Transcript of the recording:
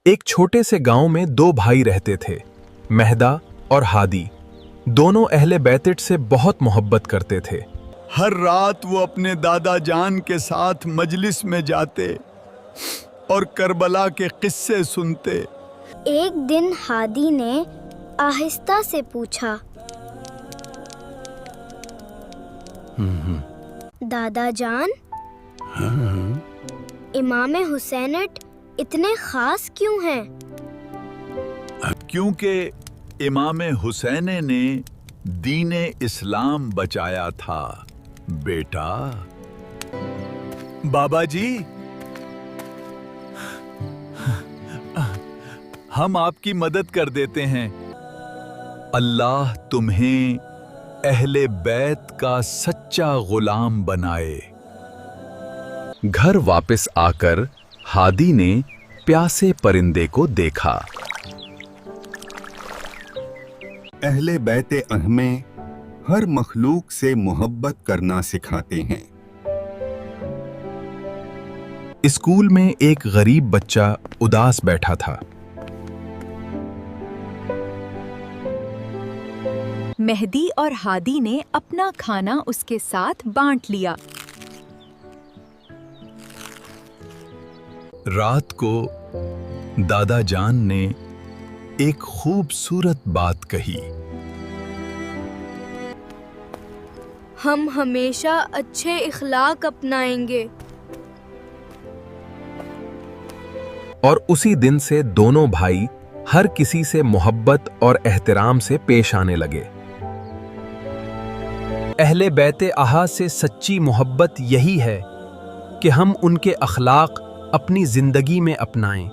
ایک چھوٹے سے گاؤں میں دو بھائی رہتے تھے، مہدا اور ہادی۔ دونوں اہل بیت سے بہت محبت کرتے تھے۔ ہر رات وہ اپنے دادا جان کے ساتھ مجلس میں جاتے اور کربلا کے قصے سنتے۔ ایک دن ہادی نے آہستہ سے پوچھا، دادا جان، امام حسینٹ اتنے خاص کیوں ہیں؟ کیونکہ امام حسین نے دین اسلام بچایا تھا بیٹا۔ بابا جی، ہم آپ کی مدد کر دیتے ہیں۔ اللہ تمہیں اہل بیت کا سچا غلام بنائے۔ گھر واپس آ کر ہادی نے پیاسے پرندے کو دیکھا۔ اہل بیت ہمیں ہر مخلوق سے محبت کرنا سکھاتے ہیں۔ اسکول میں ایک غریب بچہ اداس بیٹھا تھا۔ مہدی اور ہادی نے اپنا کھانا اس کے ساتھ بانٹ لیا۔ رات کو دادا جان نے ایک خوبصورت بات کہی۔ ہم ہمیشہ اچھے اخلاق اپنائیں گے۔ اور اسی دن سے دونوں بھائی ہر کسی سے محبت اور احترام سے پیش آنے لگے۔ اہل بیت سے سچی محبت یہی ہے کہ ہم ان کے اخلاق اپنی زندگی میں اپنائیں۔